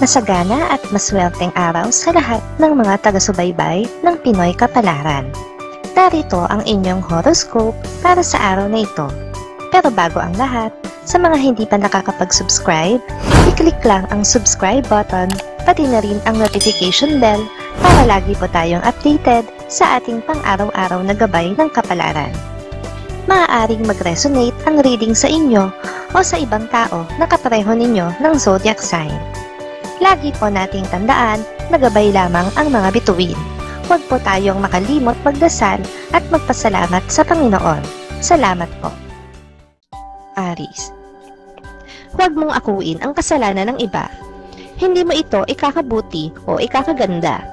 Masagana at maswerteng araw sa lahat ng mga taga-subaybay ng Pinoy Kapalaran. Narito ang inyong horoscope para sa araw na ito. Pero bago ang lahat, sa mga hindi pa nakakapag-subscribe, i-click lang ang subscribe button, pati na rin ang notification bell para lagi po tayong updated sa ating pang-araw-araw na gabay ng kapalaran. Maaaring mag-resonate ang reading sa inyo o sa ibang tao na kapareho ninyo ng zodiac sign. Lagi po nating tandaan na gabay lamang ang mga bituin. Huwag po tayong makalimot magdasal at magpasalamat sa Panginoon. Salamat po. Aries. Huwag mong akuin ang kasalanan ng iba. Hindi mo ito ikakabuti o ikakaganda.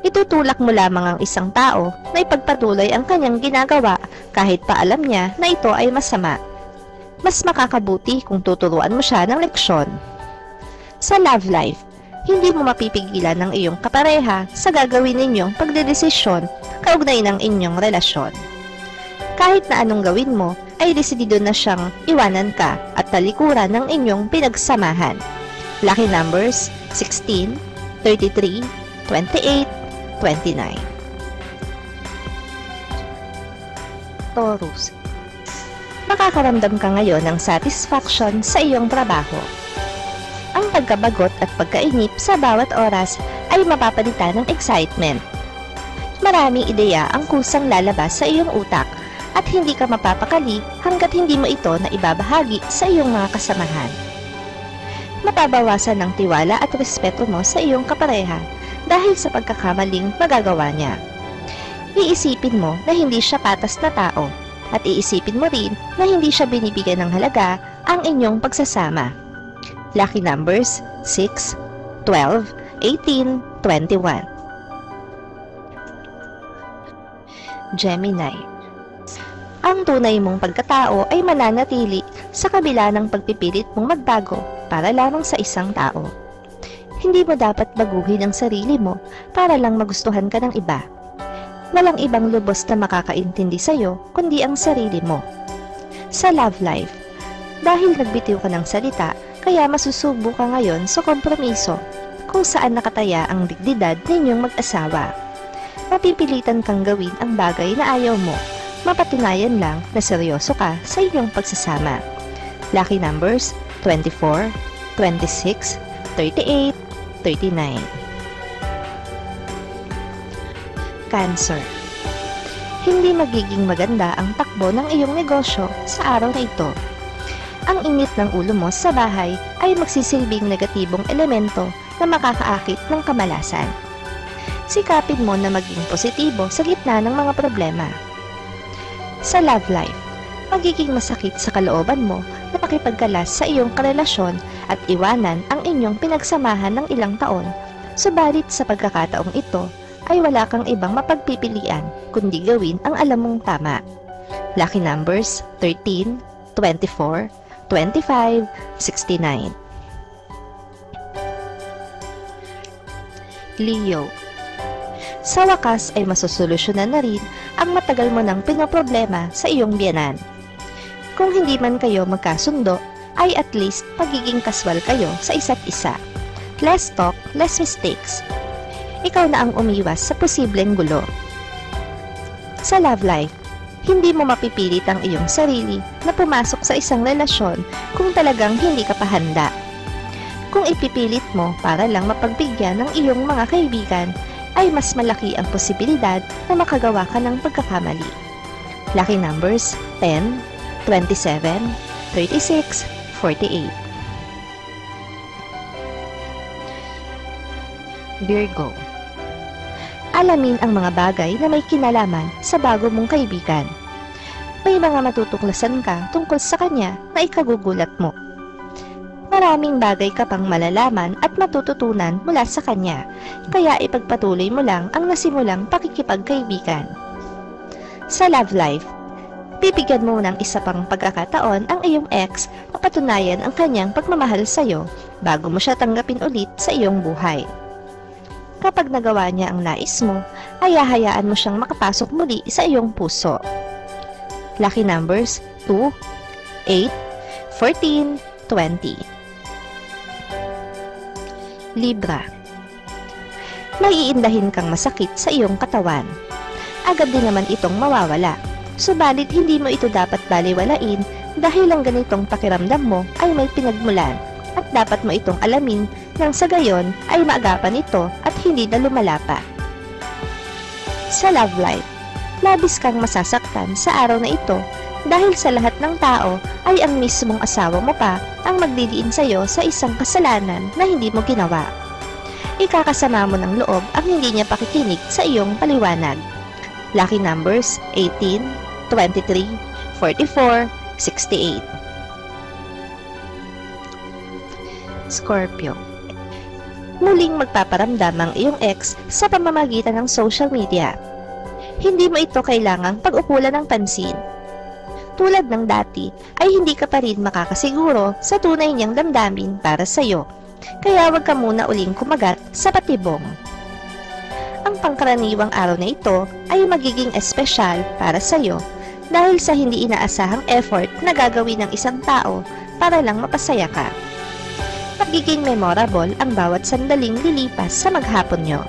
Itutulak mo lamang ang isang tao na ipagpatuloy ang kanyang ginagawa kahit pa alam niya na ito ay masama. Mas makakabuti kung tuturuan mo siya ng leksyon. Sa love life, hindi mo mapipigilan ng iyong kapareha sa gagawin ninyong pagdedesisyon kaugnay ng inyong relasyon. Kahit na anong gawin mo, ay desidido na siyang iwanan ka at talikuran ng inyong pinagsamahan. Lucky numbers 16, 33, 28, 29. Taurus. Makakaramdam ka ngayon ng satisfaction sa iyong trabaho. Ang pagkabagot at pagkainip sa bawat oras ay mapapalitan ng excitement. Maraming ideya ang kusang lalabas sa iyong utak at hindi ka mapapakali hanggat hindi mo ito na ibabahagi sa iyong mga kasamahan. Mapabawasan ng tiwala at respeto mo sa iyong kapareha dahil sa pagkakamaling magagawa niya. Iisipin mo na hindi siya patas na tao at iisipin mo rin na hindi siya binibigyan ng halaga ang inyong pagsasama. Lucky numbers 6, 12, 18, 21. Gemini. Ang tunay mong pagkatao ay mananatili sa kabila ng pagpipilit mong magbago para lamang sa isang tao. Hindi mo dapat baguhin ang sarili mo para lang magustuhan ka ng iba. Walang ibang lubos na makakaintindi sa'yo kundi ang sarili mo. Sa love life, dahil nagbitiw ka ng salita, kaya masusubo ka ngayon sa kompromiso kung saan nakataya ang dignidad ninyong mag-asawa. Mapipilitan kang gawin ang bagay na ayaw mo, mapatunayan lang na seryoso ka sa inyong pagsasama. Lucky numbers 24, 26, 38, 39. Cancer. Hindi magiging maganda ang takbo ng iyong negosyo sa araw na ito. Ang init ng ulo mo sa bahay ay magsisilbing negatibong elemento na makakaakit ng kamalasan. Sikapin mo na maging positibo sa gitna ng mga problema. Sa love life, magiging masakit sa kalooban mo na makipagkalas sa iyong karelasyon at iwanan ang inyong pinagsamahan ng ilang taon, subalit sa pagkakataong ito ay wala kang ibang mapagpipilian kundi gawin ang alam mong tama. Lucky numbers 13, 24, 25, 69. Leo. Sa wakas ay masosolusyonan na rin ang matagal mo nang pinoproblema sa iyong biyenan. Kung hindi man kayo magkasundo, ay at least pagiging kaswal kayo sa isa't isa. Less talk, less mistakes. Ikaw na ang umiwas sa posibleng gulo. Sa love life, hindi mo mapipilit ang iyong sarili na pumasok sa isang relasyon kung talagang hindi ka pa handa. Kung ipipilit mo para lang mapagbigyan ng iyong mga kaibigan, ay mas malaki ang posibilidad na makagawa ka ng pagkakamali. Lucky numbers 10, 27, 36, 48. Virgo. Alamin ang mga bagay na may kinalaman sa bago mong kaibigan. May mga matutuklasan ka tungkol sa kanya na ikagugulat mo. Maraming bagay ka pang malalaman at matututunan mula sa kanya, kaya ipagpatuloy mo lang ang nasimulang pakikipagkaibigan. Sa love life, bibigyan mo ng isa pang pagkakataon ang iyong ex na patunayan ang kanyang pagmamahal sa iyo bago mo siya tanggapin ulit sa iyong buhay. Kapag nagawa niya ang nais mo, ay hahayaan mo siyang makapasok muli sa iyong puso. Lucky numbers 2, 8, 14, 20. Libra. May iindahin kang masakit sa iyong katawan. Agad din naman itong mawawala. Subalit hindi mo ito dapat baliwalain dahil ang ganitong pakiramdam mo ay may pinagmulan at dapat mo itong alamin nang sa gayon ay maagapan ito at hindi na lumala pa. Sa love life, labis kang masasaktan sa araw na ito dahil sa lahat ng tao ay ang mismong asawa mo pa ang magdidiin sa iyo sa isang kasalanan na hindi mo ginawa. Ikakasama mo ng loob ang hindi niya pakikinig sa iyong paliwanag. Lucky numbers 18, 23, 44, 68. Scorpio. Muling magpaparamdam ang iyong ex sa pamamagitan ng social media. Hindi mo ito kailangang pag-ukulan ng pansin. Tulad ng dati, ay hindi ka pa rin makakasiguro sa tunay niyang damdamin para sa iyo. Kaya wag ka muna uling kumagat sa patibong. Ang pangkaraniwang araw na ito ay magiging espesyal para sa iyo dahil sa hindi inaasahang effort na gagawin ng isang tao para lang mapasaya ka. Magiging memorable ang bawat sandaling lilipas sa maghapon nyo.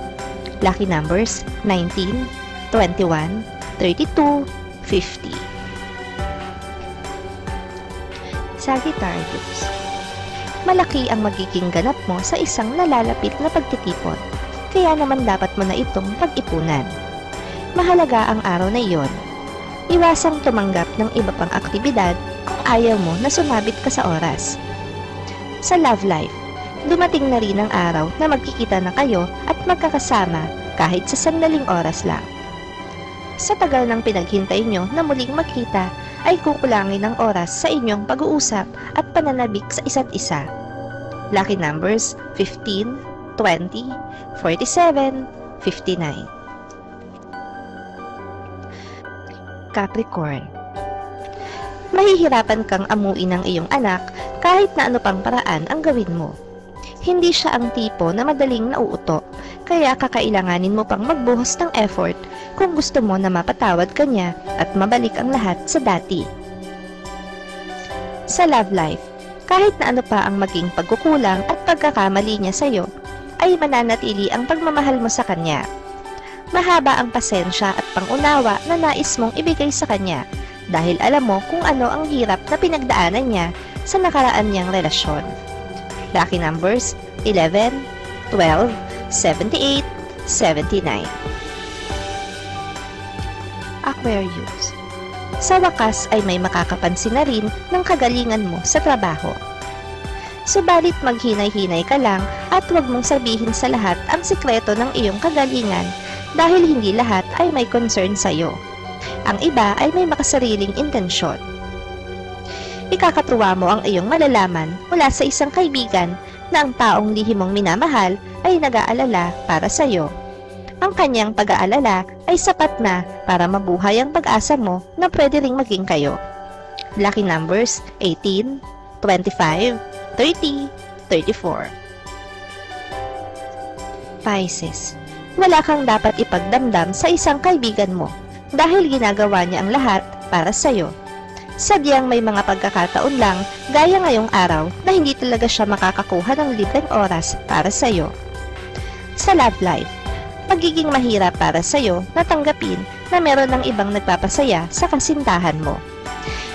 Lucky numbers 19, 21, 32, 50. Sagittarius. Malaki ang magiging ganap mo sa isang nalalapit na pagtitipon, kaya naman dapat mo na itong pag-ipunan. Mahalaga ang araw na iyon. Iwasang tumanggap ng iba pang aktibidad kung ayaw mo na sumabit ka sa oras. Sa love life, dumating na rin ang araw na magkikita na kayo at magkakasama kahit sa sandaling oras lang. Sa tagal ng pinaghintay nyo na muling magkita, ay kukulangin ang oras sa inyong pag-uusap at pananabik sa isa't isa. Lucky numbers 15, 20, 47, 59. Capricorn. Mahihirapan kang amuin ng iyong anak kahit na ano pang paraan ang gawin mo. Hindi siya ang tipo na madaling nauuto, kaya kakailanganin mo pang magbuhos ng effort kung gusto mo na mapatawad ka niya at mabalik ang lahat sa dati. Sa love life, kahit na ano pa ang maging pagkukulang at pagkakamali niya sa iyo, ay mananatili ang pagmamahal mo sa kanya. Mahaba ang pasensya at pangunawa na nais mong ibigay sa kanya dahil alam mo kung ano ang hirap na pinagdaanan niya sa nakaraan niyang relasyon. Lucky numbers 11, 12, 78, 79. Aquarius. Sa wakas ay may makakapansin na rin ng kagalingan mo sa trabaho. Subalit maghinay-hinay ka lang at huwag mong sabihin sa lahat ang sikreto ng iyong kagalingan dahil hindi lahat ay may concern sa iyo. Ang iba ay may makasariling intensyon. Ikakatuwa mo ang iyong malalaman mula sa isang kaibigan na ang taong lihim mong minamahal ay nag-aalala para sa iyo. Ang kanyang pag-aalala ay sapat na para mabuhay ang pag-asa mo na pwede ring maging kayo. Lucky numbers 18, 25, 30, 34. Pisces. Wala kang dapat ipagdamdam sa isang kaibigan mo dahil ginagawa niya ang lahat para sa iyo. Sadyang may mga pagkakataon lang gaya ngayong araw na hindi talaga siya makakakuha ng libreng oras para sa iyo. Sa love life, magiging mahirap para sa iyo na tanggapin na meron ng ibang nagpapasaya sa kasintahan mo.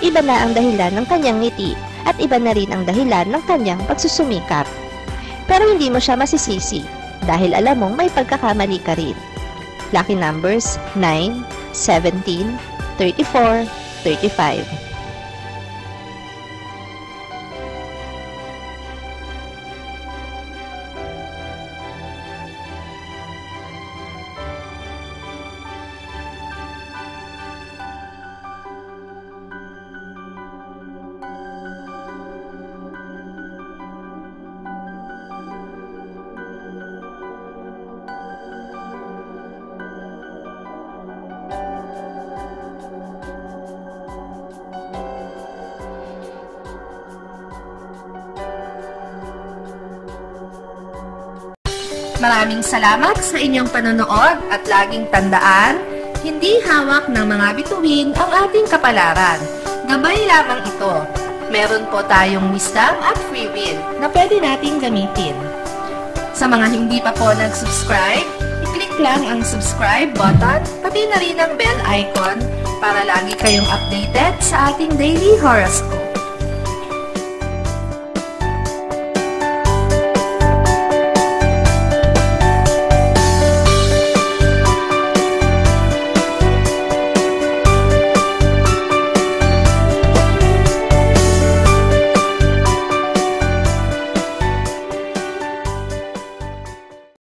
Iba na ang dahilan ng kanyang ngiti at iba na rin ang dahilan ng kanyang pagsusumikap. Pero hindi mo siya masisisi dahil alam mong may pagkakamali ka rin. Lucky numbers 9, 17, 34, 35. Maraming salamat sa inyong panonood at laging tandaan, hindi hawak ng mga bituin ang ating kapalaran. Gabay lamang ito. Meron po tayong wisdom at free will na pwede nating gamitin. Sa mga hindi pa po nag-subscribe, i-click lang ang subscribe button, pati na rin ang bell icon para lagi kayong updated sa ating daily horoscope.